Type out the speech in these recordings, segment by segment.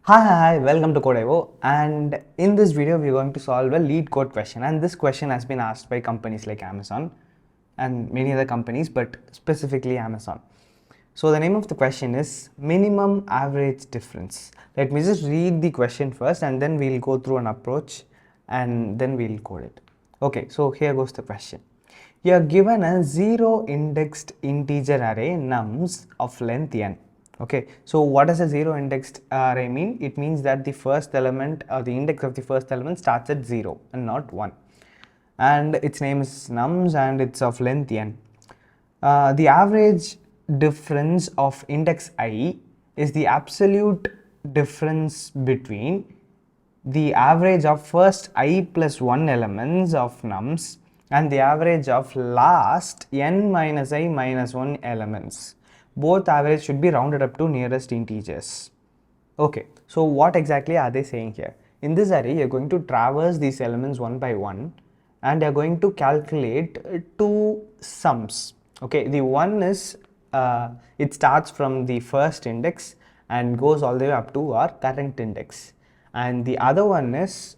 Hi, welcome to Code.io, and in this video we are going to solve a Leetcode question, and this question has been asked by companies like Amazon and many other companies, but specifically Amazon. So the name of the question is minimum average difference. Let me just read the question first and then we'll go through an approach and then we'll code it. Okay, so here goes the question. You are given a zero indexed integer array nums of length n. Okay, so what does a zero indexed array mean? It means that the first element or the index of the first element starts at 0 and not 1, and its name is nums and it's of length n. The average difference of index I is the absolute difference between the average of first I plus 1 elements of nums and the average of last n minus I minus 1 elements. Both average should be rounded up to nearest integers. Okay, so what exactly are they saying here? In this array, you're going to traverse these elements one by one and you're going to calculate two sums. Okay, the one is it starts from the first index and goes all the way up to our current index, and the other one is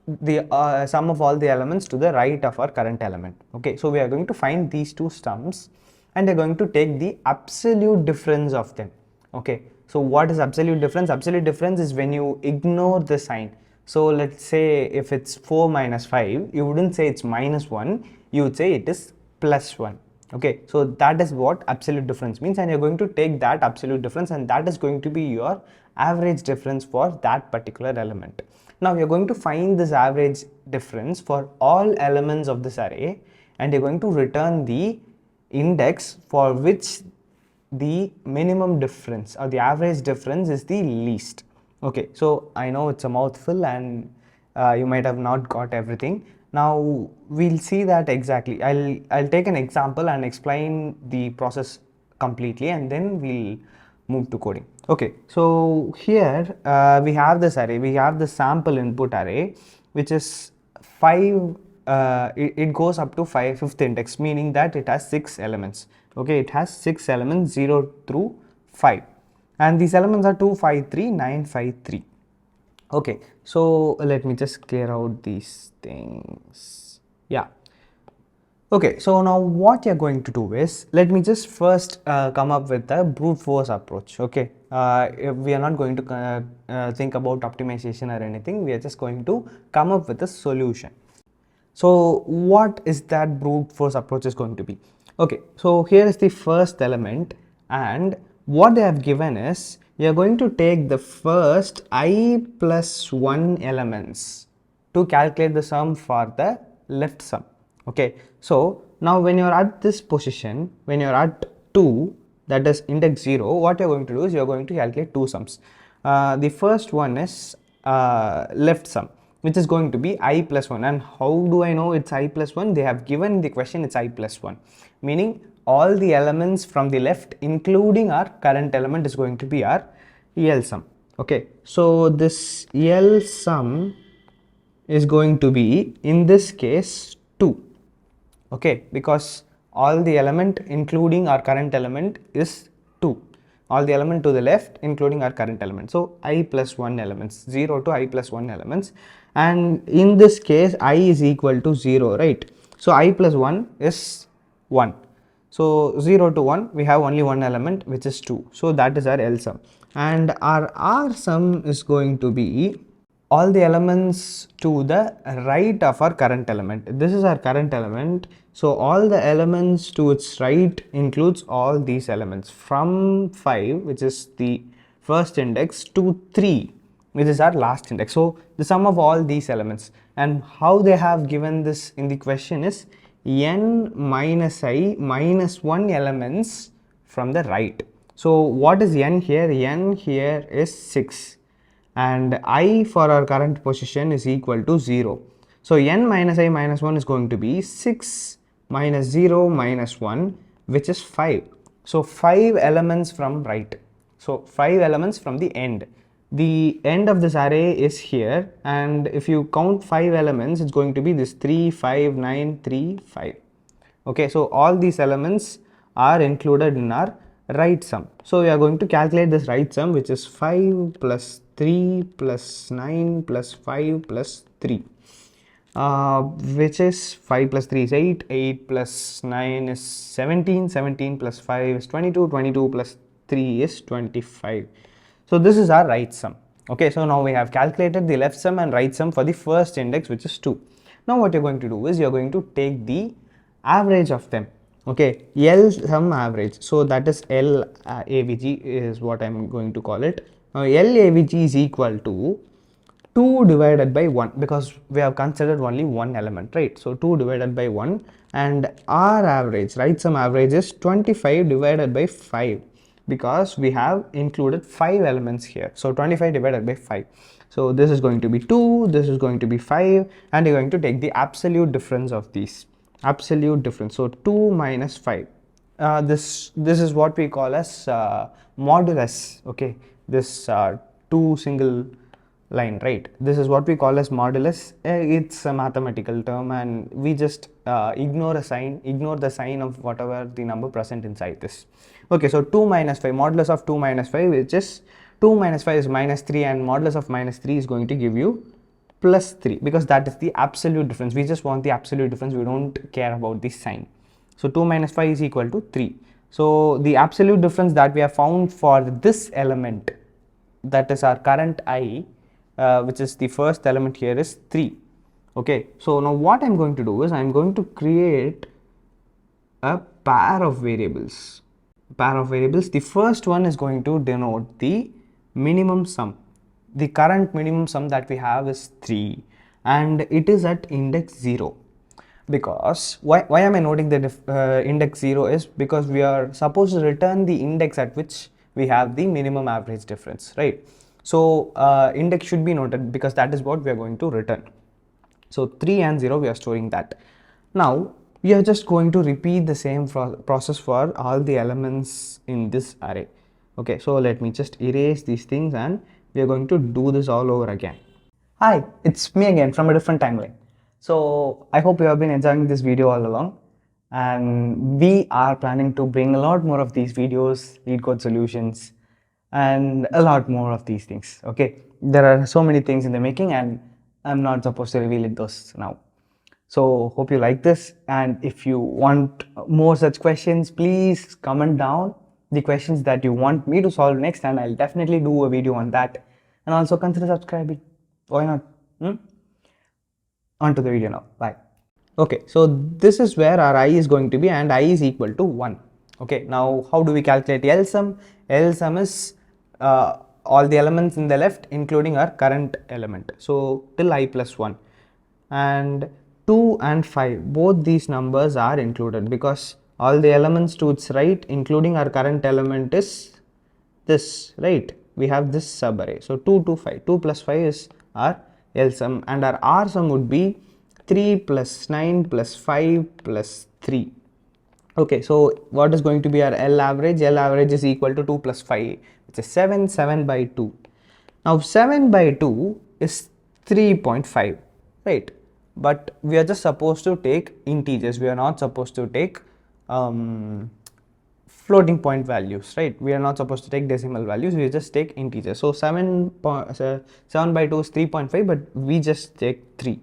the sum of all the elements to the right of our current element. Okay, so we are going to find these two sums and we're going to take the absolute difference of them. Okay, so what is absolute difference? Absolute difference is when you ignore the sign. So let's say if it's 4 minus 5, you wouldn't say it's minus 1, you would say it is plus 1. Okay, so that is what absolute difference means, and you're going to take that absolute difference and that is going to be your average difference for that particular element. Now you're going to find this average difference for all elements of this array and you're going to return the index for which the minimum difference or the average difference is the least. Okay, so I know it's a mouthful and you might have not got everything. Now we'll see that exactly. I'll take an example and explain the process completely and then we'll move to coding. Okay, so here we have this array, we have the sample input array which is 5, it goes up to fifth index, meaning that it has 6 elements. Okay, it has 6 elements 0 through 5 and these elements are 2, 5, 3, 9, 5, 3. Okay, so let me just clear out these things. Yeah. Okay, so now what you're going to do is, let me just first come up with a brute force approach. Okay, we are not going to think about optimization or anything, we are just going to come up with a solution. So what is that brute force approach is going to be? Okay, so here is the first element and what they have given is, you are going to take the first I plus 1 elements to calculate the sum for the left sum. Okay, so now when you are at this position, when you are at 2, that is index 0, what you are going to do is you are going to calculate two sums. The first one is left sum, which is going to be I plus 1, and how do I know it's I plus 1? They have given the question it's I plus 1, meaning all the elements from the left including our current element is going to be our L sum. Okay, so this L sum is going to be in this case 2. Okay, because all the element including our current element is 2, all the element to the left including our current element, so I plus 1 elements, 0 to I plus 1 elements, and in this case I is equal to 0, right? So I plus 1 is 1, so 0 to 1 we have only one element which is 2, so that is our L sum, and our R sum is going to be all the elements to the right of our current element. This is our current element, so all the elements to its right includes all these elements from 5, which is the first index, to 3, which is our last index. So the sum of all these elements, and how they have given this in the question is n minus I minus 1 elements from the right. So what is n here? N here is 6 and I for our current position is equal to 0. So n minus I minus 1 is going to be 6 minus 0 minus 1, which is 5. So 5 elements from right. So 5 elements from the end. The end of this array is here, and if you count 5 elements, it's going to be this 3, 5, 9, 3, 5. Okay, so all these elements are included in our right sum. So we are going to calculate this right sum, which is 5 plus 3 plus 9 plus 5 plus 3, which is 5 plus 3 is 8, 8 plus 9 is 17, 17 plus 5 is 22, 22 plus 3 is 25. So this is our right sum. Okay, so now we have calculated the left sum and right sum for the first index, which is 2. Now what you're going to do is you're going to take the average of them. Okay, L sum average. So that is L AVG is what I'm going to call it. Now L AVG is equal to 2 divided by 1, because we have considered only one element, right? So 2 divided by 1, and our average, right sum average, is 25 divided by 5, because we have included 5 elements here. So 25 divided by 5. So this is going to be 2, this is going to be 5, and you're going to take the absolute difference of these. Absolute difference. So 2 minus 5. This is what we call as modulus. Okay, this 2 single line, right? This is what we call as modulus. It's a mathematical term, and we just ignore the sign of whatever the number present inside this. Okay, so 2 minus 5, modulus of 2 minus 5, which is 2 minus 5 is minus 3, and modulus of minus 3 is going to give you plus 3, because that is the absolute difference. We just want the absolute difference, we don't care about the sign. So 2 minus 5 is equal to 3. So the absolute difference that we have found for this element, that is our current I, which is the first element here, is 3. Okay, so now what I'm going to do is I'm going to create a pair of variables. The first one is going to denote the minimum sum. The current minimum sum that we have is 3, and it is at index 0. Because why am I noting the index 0 is because we are supposed to return the index at which we have the minimum average difference, right? So index should be noted, because that is what we are going to return. So 3 and 0, we are storing that. Now we are just going to repeat the same process for all the elements in this array. Okay, so let me just erase these things, and we are going to do this all over again. Hi, it's me again from a different timeline. So I hope you have been enjoying this video all along, and we are planning to bring a lot more of these videos, Leetcode solutions, and a lot more of these things. Okay, there are so many things in the making, and I'm not supposed to reveal those now. So hope you like this, and if you want more such questions, please comment down the questions that you want me to solve next, and I'll definitely do a video on that. And also consider subscribing. Why not? On to the video now. Bye. Okay, so this is where our I is going to be, and I is equal to 1. Okay, now how do we calculate L sum? L sum is all the elements in the left, including our current element. So till I plus 1, and 2 and 5, both these numbers are included, because all the elements to its right, including our current element, is this, right? We have this subarray. So 2 to 5, 2 plus 5 is our L sum, and our R sum would be 3 plus 9 plus 5 plus 3. Okay, so what is going to be our L average? L average is equal to 2 plus 5, which is 7, 7 by 2. Now 7 by 2 is 3.5, right? But we are just supposed to take integers. We are not supposed to take floating point values, right? We are not supposed to take decimal values. We just take integers. So 7 by 2 is 3.5, but we just take 3.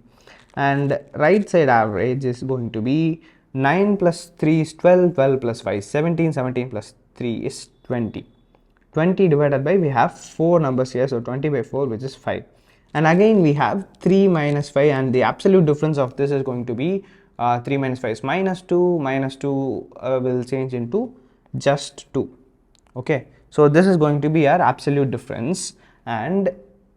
And right side average is going to be 9 plus 3 is 12, 12 plus 5 is 17, 17 plus 3 is 20. 20 divided by, we have 4 numbers here, so 20 by 4, which is 5. And again we have 3 minus 5, and the absolute difference of this is going to be 3 minus 5 is minus 2, minus 2 will change into just 2. Okay, so this is going to be our absolute difference, and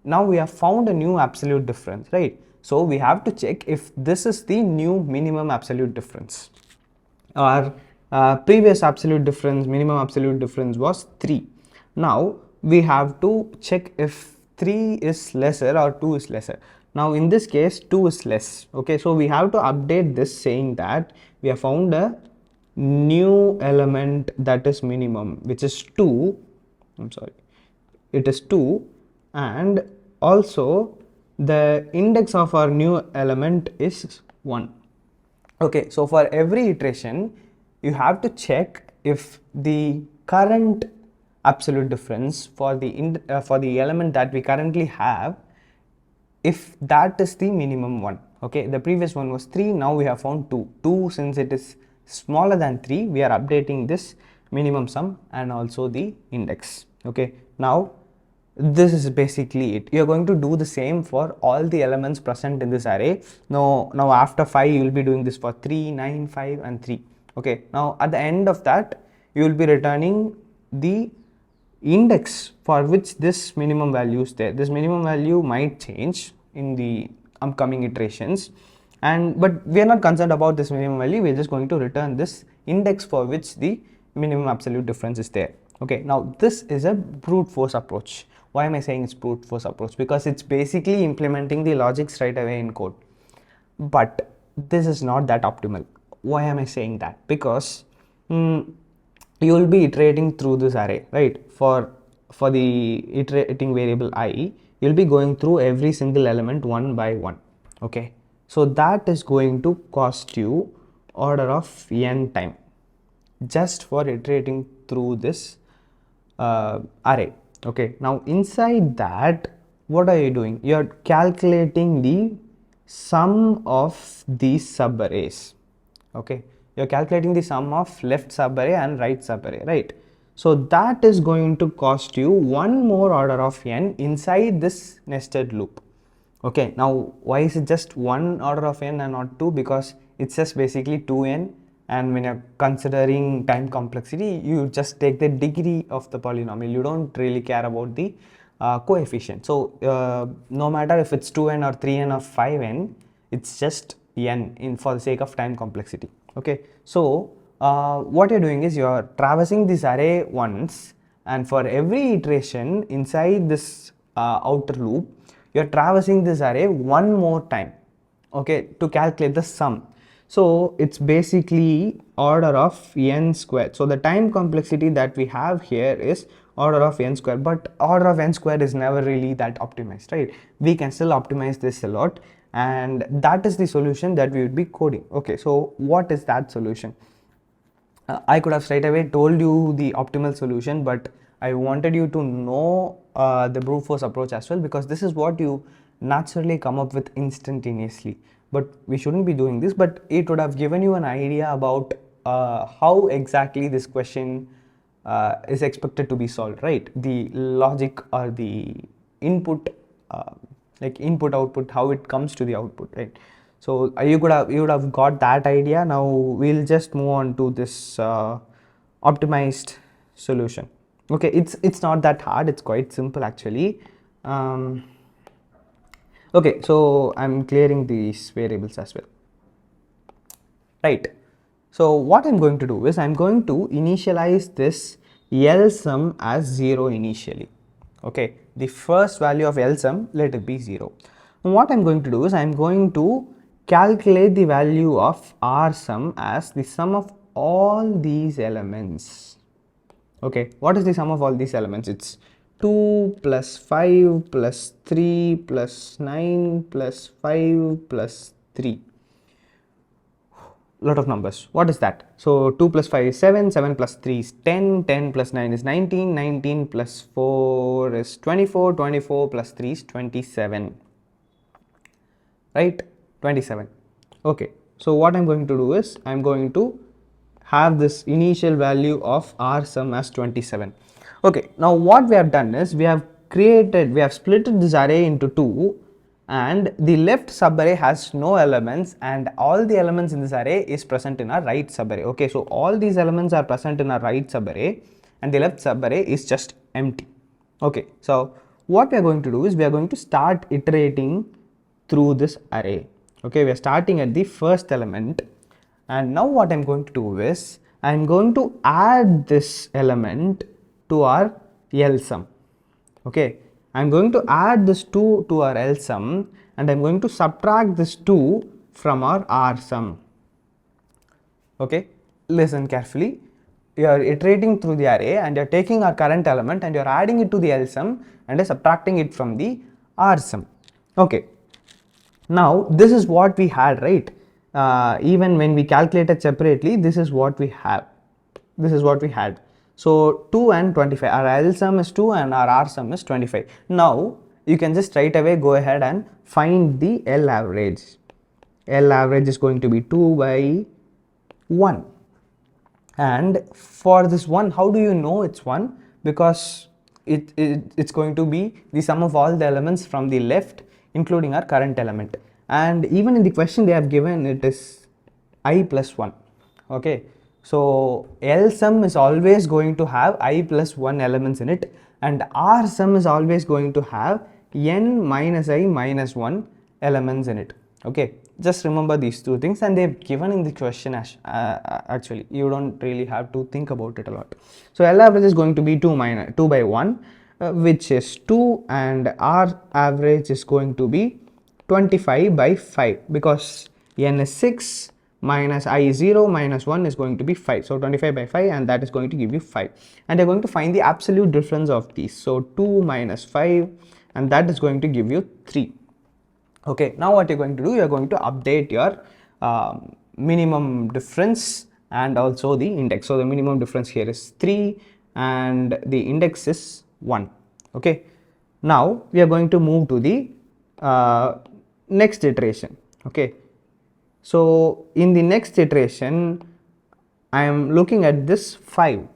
now we have found a new absolute difference, right? So we have to check if this is the new minimum absolute difference. Our previous absolute difference, minimum absolute difference, was 3. Now we have to check if 3 is lesser or 2 is lesser. Now in this case 2 is less. Okay, so we have to update this saying that we have found a new element that is minimum, which is 2. I'm sorry, it is 2, and also the index of our new element is 1. Okay, so for every iteration you have to check if the current absolute difference for the element that we currently have, if that is the minimum one. Okay, the previous one was 3, now we have found 2. Since it is smaller than 3, we are updating this minimum sum and also the index. Okay, now this is basically it. You're going to do the same for all the elements present in this array. Now after 5, you will be doing this for 3, 9, 5 and 3. Okay, now at the end of that, you will be returning the index for which this minimum value is there. This minimum value might change in the upcoming iterations, but we are not concerned about this minimum value. We are just going to return this index for which the minimum absolute difference is there. Okay, now this is a brute force approach. Why am I saying it's brute force approach? Because it's basically implementing the logics right away in code. But this is not that optimal. Why am I saying that? Because you will be iterating through this array, right? For the iterating variable I, you'll be going through every single element one by one. Okay, so that is going to cost you order of n time just for iterating through this array. Okay, now inside that, what are you doing? You're calculating the sum of these subarrays. Okay, you're calculating the sum of left subarray and right subarray, right? So that is going to cost you one more order of n inside this nested loop. Okay, now why is it just one order of n and not 2? Because it's just basically 2n, and when you're considering time complexity, you just take the degree of the polynomial. You don't really care about the coefficient. So no matter if it's 2n or 3n or 5n, it's just n for the sake of time complexity. Okay, so what you're doing is you're traversing this array once, and for every iteration inside this outer loop, you're traversing this array one more time, okay, to calculate the sum. So it's basically order of n squared. So the time complexity that we have here is order of n squared, but order of n squared is never really that optimized, right? We can still optimize this a lot, and that is the solution that we would be coding. Okay, so what is that solution? I could have straight away told you the optimal solution, but I wanted you to know the brute force approach as well, because this is what you naturally come up with instantaneously. But we shouldn't be doing this, but it would have given you an idea about how exactly this question is expected to be solved, right? The logic or the input, like input output, how it comes to the output, right? So you would have got that idea. Now we'll just move on to this optimized solution. Okay, it's not that hard, it's quite simple actually. Okay, so I'm clearing these variables as well, right? So what I'm going to do is I'm going to initialize this L sum as 0 initially. Okay, the first value of L sum, let it be 0. And what I'm going to do is I'm going to calculate the value of R sum as the sum of all these elements. Okay, what is the sum of all these elements? It's 2 plus 5 plus 3 plus 9 plus 5 plus 3. Lot of numbers. What is that? So 2 plus 5 is 7, 7 plus 3 is 10, 10 plus 9 is 19, 19 plus 4 is 24, 24 plus 3 is 27. Right? 27. Okay, so what I'm going to do is I'm going to have this initial value of R sum as 27. Okay, now what we have done is we have split this array into 2, and the left subarray has no elements, and all the elements in this array is present in our right subarray. Okay, so all these elements are present in our right subarray, and the left subarray is just empty. Okay, so what we are going to do is we are going to start iterating through this array. Okay, we are starting at the first element, and now what I'm going to do is I'm going to add this element to our L sum. Okay, I'm going to add this 2 to our L sum, and I'm going to subtract this 2 from our R sum. Okay, listen carefully. You are iterating through the array, and you're taking our current element and you're adding it to the L sum and you're subtracting it from the R sum. Okay, now this is what we had, right? Even when we calculated separately, this is what we have. This is what we had. So 2 and 25, our L sum is 2 and our R sum is 25. Now you can just straight away go ahead and find the L average. L average is going to be 2 by 1. And for this 1, how do you know it's 1? Because it's going to be the sum of all the elements from the left, including our current element. And even in the question they have given it is I plus 1. Okay, so L sum is always going to have I plus 1 elements in it, and R sum is always going to have n minus I minus 1 elements in it. Okay, just remember these two things, and they've given in the question actually. You don't really have to think about it a lot. So L average is going to be 2 by 1, which is 2, and R average is going to be 25 by 5, because n is 6 minus I is 0 minus 1 is going to be 5. So 25 by 5, and that is going to give you 5. And you're going to find the absolute difference of these. So 2 minus 5, and that is going to give you 3. Okay, now what you're going to do, you're going to update your minimum difference and also the index. So the minimum difference here is 3 and the index is 1. Okay, now we are going to move to the next iteration. Okay, so in the next iteration I am looking at this 5.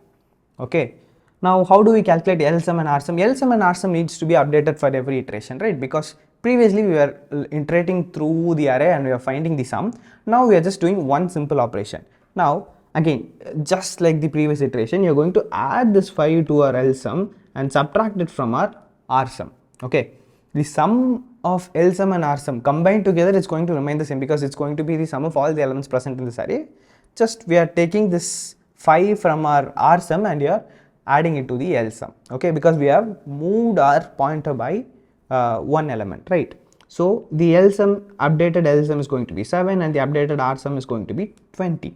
Okay, now how do we calculate L sum and R sum? L sum and R sum needs to be updated for every iteration, right? Because previously we were iterating through the array and we are finding the sum. Now we are just doing one simple operation. Now again, just like the previous iteration, you are going to add this 5 to our L sum and subtract it from our R sum. Okay, the sum of L sum and R sum combined together is going to remain the same, because it's going to be the sum of all the elements present in this array. Just we are taking this 5 from our R sum and we are adding it to the L sum. Okay, because we have moved our pointer by one element, right? So the L sum, updated L sum is going to be 7 and the updated R sum is going to be 20.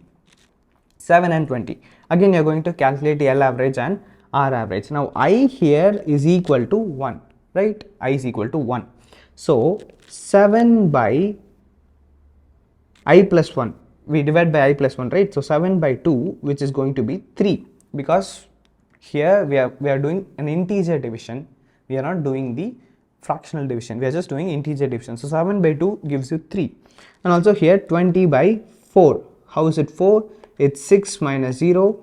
7 and 20. Again, you are going to calculate the L average and R average. Now I here is equal to 1, right? I is equal to 1. So 7 by I plus 1, we divide by I plus 1, right? So 7 by 2, which is going to be 3, because here we are doing an integer division. We are not doing the fractional division, we are just doing integer division. So 7 by 2 gives you 3. And also here 20 by 4. How is it 4? It's 6 minus 0.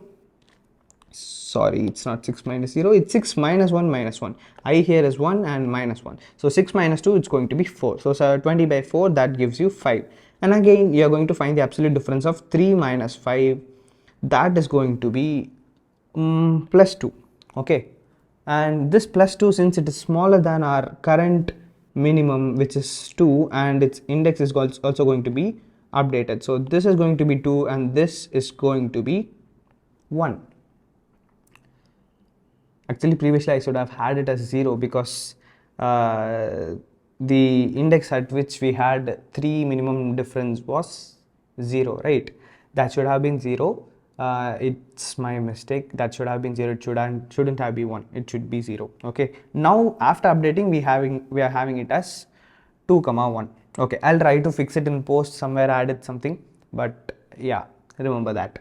Sorry, it's not 6 minus 0, it's 6 minus 1 minus 1. I here is 1 and minus 1. So 6 minus 2, it's going to be 4. So 20 by 4, that gives you 5. And again, you are going to find the absolute difference of 3 minus 5. That is going to be plus 2. Okay. And this plus 2, since it is smaller than our current minimum, which is 2, and its index is also going to be updated. So this is going to be 2 and this is going to be 1. Actually, previously I should have had it as 0, because the index at which we had 3 minimum difference was 0, right? That should have been 0. It's my mistake. That should have been 0. It shouldn't have been 1. It should be 0. Okay. Now after updating, we are having it as 2, 1. Okay. I'll try to fix it in post somewhere. I added something, but yeah, remember that.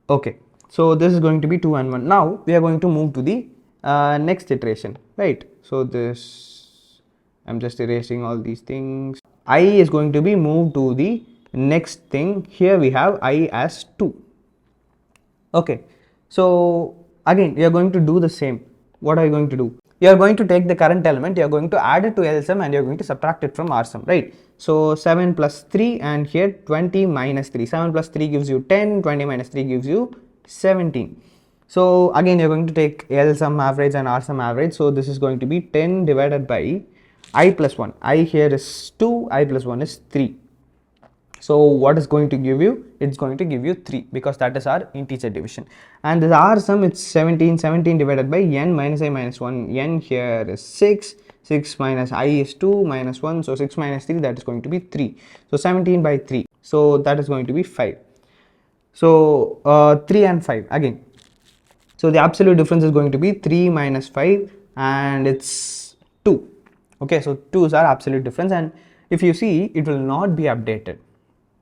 Okay. So this is going to be 2 and 1. Now we are going to move to the next iteration, right? So this, I'm just erasing all these things. I is going to be moved to the next thing. Here we have I as 2. Okay, so again we are going to do the same. What are you going to do? You are going to take the current element, you are going to add it to L sum and you are going to subtract it from R sum, right? So 7 plus 3 and here 20 minus 3. 7 plus 3 gives you 10, 20 minus 3 gives you 17. So again you are going to take L sum average and R sum average. So this is going to be 10 divided by I plus 1. I here is 2, I plus 1 is 3. So what is going to give you? It's going to give you 3, because that is our integer division. And the R sum, it's 17. 17 divided by n minus I minus 1. N here is 6. 6 minus I is 2 minus 1. So 6 minus 3, that is going to be 3. So 17 by 3. So that is going to be 5. So 3 and 5 again. So the absolute difference is going to be 3 minus 5 and it's 2. Okay, so 2 is our absolute difference, and if you see, it will not be updated.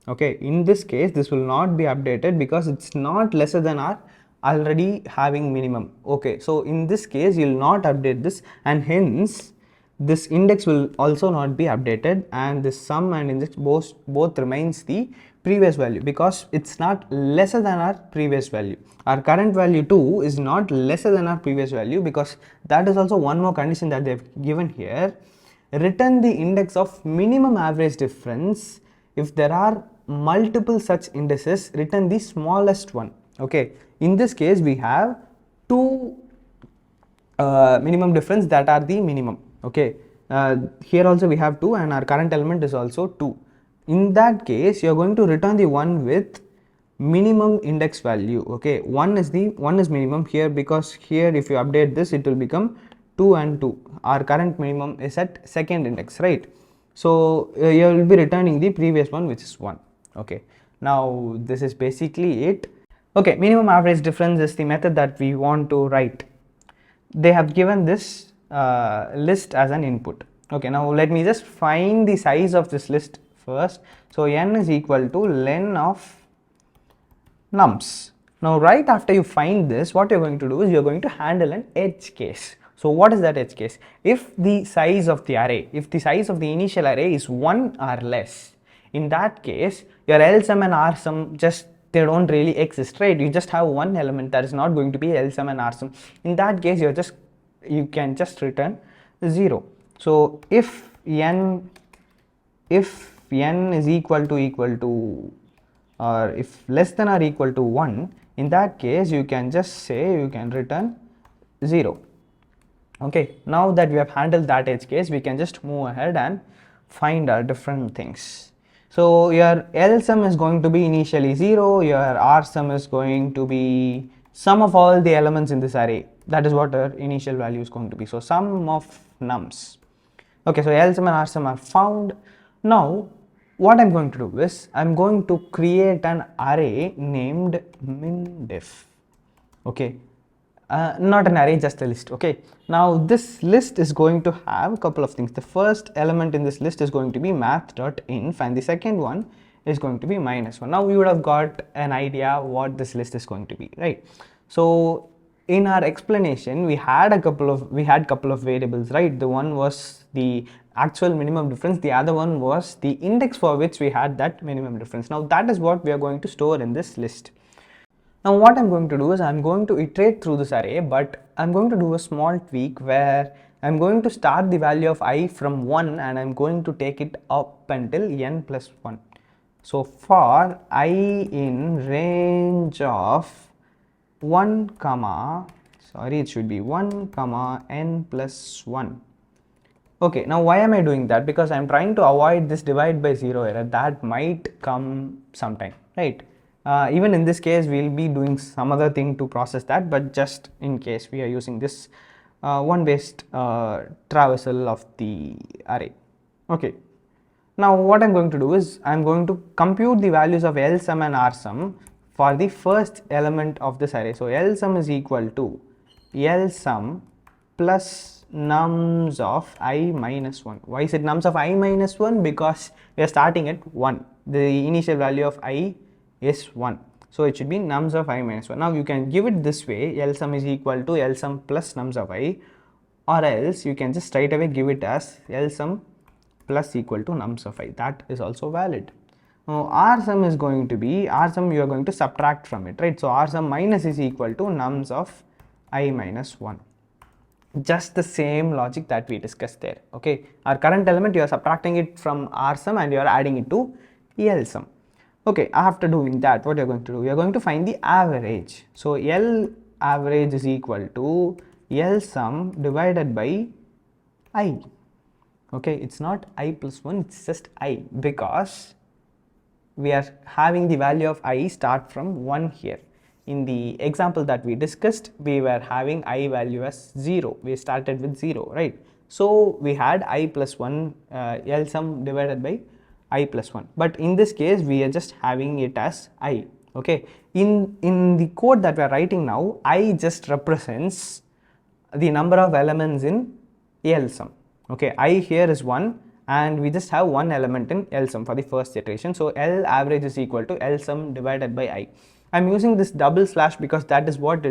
Okay, in this case this will not be updated because it's not lesser than our already having minimum. Okay, so in this case you will not update this, and hence this index will also not be updated, and this sum and index both remains the previous value, because it's not lesser than our previous value. Our current value too is not lesser than our previous value, because that is also one more condition that they've given here. Return the index of minimum average difference. If there are multiple such indices, return the smallest one. Okay, in this case we have two minimum difference that are the minimum. Okay, here also we have 2, and our current element is also 2. In that case you are going to return the one with minimum index value. Okay, one is minimum here, because here if you update this it will become 2 and 2. Our current minimum is at second index, right? So you will be returning the previous one, which is 1. Okay, now this is basically it. Okay, minimum average difference is the method that we want to write. They have given this list as an input. Okay, now let me just find the size of this list first. So n is equal to len of nums. Now right after you find this, what you're going to do is you're going to handle an edge case. So what is that edge case? If the size of the array, if the size of the initial array is 1 or less, in that case your LSUM and RSUM they don't really exist, right? You just have one element that is not going to be LSUM and RSUM. In that case you can just return 0. So if n is equal to or if less than or equal to 1, in that case you can just say you can return 0. Okay, now that we have handled that edge case, we can just move ahead and find our different things. So your LSUM is going to be initially 0, your RSUM is going to be sum of all the elements in this array. That is what our initial value is going to be. So sum of nums. Okay, so LSUM and RSUM are found. Now what I'm going to do is I'm going to create an array named mindiff. Okay, not an array, just a list. Okay, now this list is going to have a couple of things. The first element in this list is going to be math.inf, and the second one is going to be -1. Now you would have got an idea what this list is going to be, right? So in our explanation we had couple of variables, right? The one was the actual minimum difference, the other one was the index for which we had that minimum difference. Now that is what we are going to store in this list. Now what I'm going to do is I'm going to iterate through this array, but I'm going to do a small tweak where I'm going to start the value of I from 1 and I'm going to take it up until n plus 1. So for I in range of 1 comma, sorry, it should be 1 comma n plus 1. Okay, now why am I doing that? Because I'm trying to avoid this divide by 0 error that might come sometime, right? Even in this case we'll be doing some other thing to process that, but just in case we are using this one based traversal of the array. Okay, now what I'm going to do is I'm going to compute the values of LSUM and RSUM for the first element of this array. So LSUM is equal to LSUM plus nums of I minus 1. Why is it nums of I minus 1? Because we are starting at 1. The initial value of I is 1. So it should be nums of I minus 1. Now you can give it this way, LSUM is equal to LSUM plus nums of I, or else you can just straight away give it as LSUM plus equal to nums of I. That is also valid. Now RSUM is going to be, RSUM you are going to subtract from it, right? So RSUM minus is equal to nums of I minus 1. Just the same logic that we discussed there. Okay, our current element you are subtracting it from RSUM and you are adding it to LSUM. Okay, after doing that, what you are going to do? You are going to find the average. So L average is equal to LSUM divided by I. Okay, it's not I plus 1, it's just I, because we are having the value of I start from 1 here. In the example that we discussed, we were having I value as 0. We started with 0, right? So we had I plus 1, LSUM divided by I plus 1. But in this case, we are just having it as I. Okay. In the code that we are writing now, I just represents the number of elements in LSUM. Okay. I here is 1 and we just have one element in LSUM for the first iteration. So L average is equal to LSUM divided by I. I'm using this double slash because that is what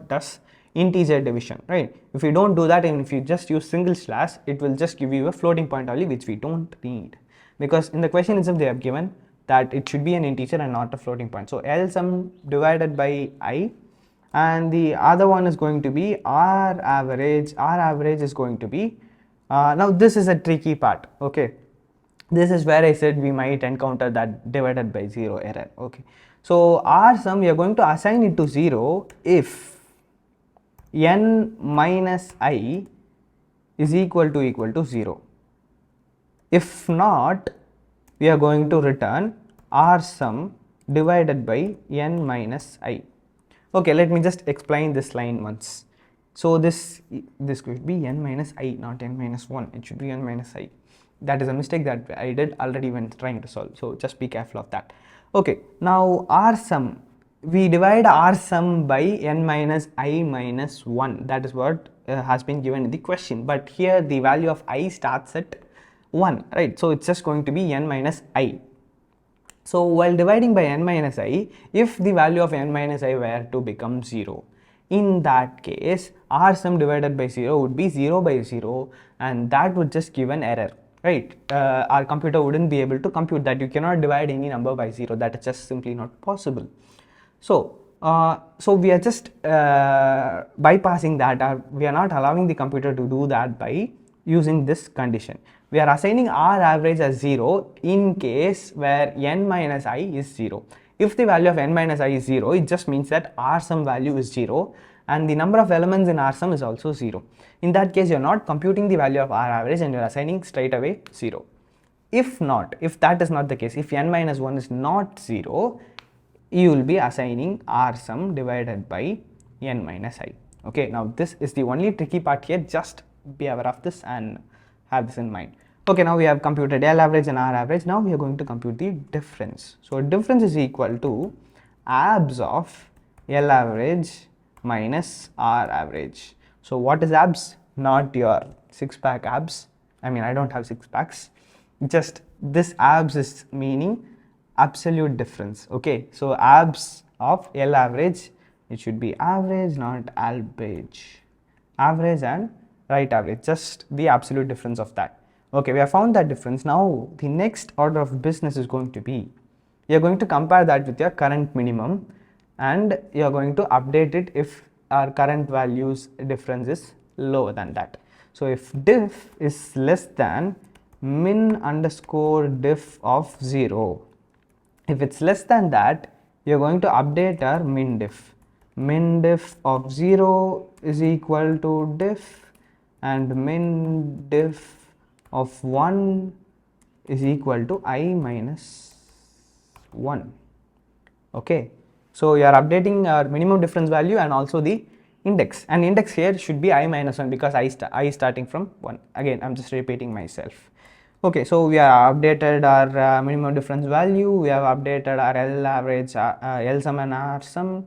does integer division, right? If you don't do that and if you just use single slash, it will just give you a floating point only, which we don't need, because in the question itself they have given that it should be an integer and not a floating point. So L sum divided by I, and the other one is going to be R average. R average is going to be now this is a tricky part. Okay, this is where I said we might encounter that divided by 0 error. Okay, so R sum we are going to assign it to 0 if n minus I is equal to 0. If not, we are going to return R sum divided by n minus I. Okay, let me just explain this line once. So this could be n minus I, not n minus 1. It should be n minus I. That is a mistake that I did already when trying to solve. So just be careful of that. Okay, now R sum, we divide R sum by n minus I minus 1. That is what has been given in the question. But here the value of I starts at 1, right? So it's just going to be n minus I. So while dividing by n minus I, if the value of n minus I were to become 0, in that case R sum divided by 0 would be 0 by 0, and that would just give an error, right? Our computer wouldn't be able to compute that. You cannot divide any number by 0. That is just simply not possible. So we are just bypassing that. We are not allowing the computer to do that by using this condition. We are assigning R average as 0 in case where n minus I is 0. If the value of n minus I is 0, it just means that R sum value is 0 and the number of elements in R sum is also 0. In that case, you are not computing the value of R average and you are assigning straight away 0. If that is not the case, if n minus 1 is not 0, you will be assigning R sum divided by n minus I. Okay, now this is the only tricky part here. Just be aware of this and have this in mind. Okay, now we have computed L average and R average. Now we are going to compute the difference. So difference is equal to abs of L average minus R average. So what is abs? Not your 6-pack abs. I mean, I don't have 6 packs. Just this abs is meaning absolute difference. Okay, so abs of L average, it should be average, not average. Average and right average, just the absolute difference of that. Okay, we have found that difference. Now the next order of business is going to be, you are going to compare that with your current minimum and you are going to update it if our current values difference is lower than that. So if diff is less than min underscore diff of 0, if it's less than that, you are going to update our min diff. Min diff of 0 is equal to diff and min diff of 1 is equal to I minus 1. Okay, so you are updating our minimum difference value and also the index, and index here should be I minus 1 because I is starting from 1. Again, I'm just repeating myself. Okay, so we have updated our minimum difference value, we have updated our L average, L sum and R sum.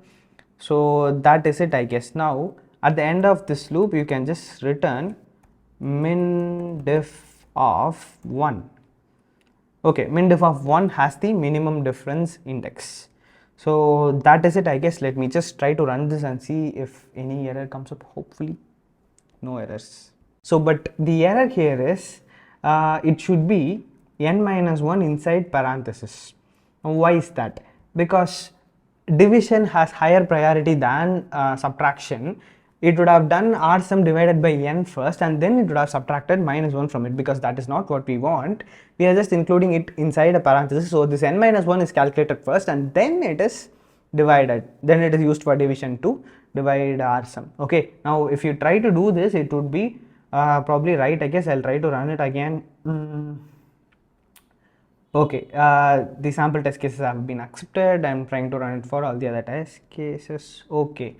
So that is it, I guess. Now at the end of this loop, you can just return min diff of 1. Okay, min diff of 1 has the minimum difference index. So that is it, I guess. Let me just try to run this and see if any error comes up. Hopefully no errors. So but the error here is it should be n minus 1 inside parenthesis. Why is that? Because division has higher priority than subtraction. It would have done R sum divided by n first and then it would have subtracted minus 1 from it, because that is not what we want. We are just including it inside a parenthesis. So this n minus 1 is calculated first and then it is divided. Then it is used for division to divide R sum. Okay, now if you try to do this, it would be probably right. I guess I'll try to run it again. Okay, the sample test cases have been accepted. I'm trying to run it for all the other test cases. Okay.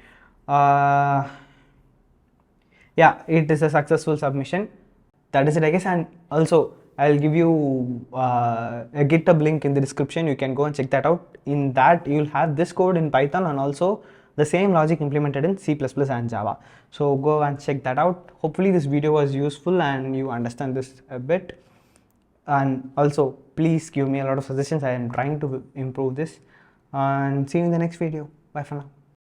Yeah, it is a successful submission. That is it, I guess. And also I'll give you a GitHub link in the description. You can go and check that out. In that you'll have this code in Python and also the same logic implemented in C++ and Java. So go and check that out. Hopefully this video was useful and you understand this a bit. And also please give me a lot of suggestions. I am trying to improve this. and see you in the next video. Bye for now.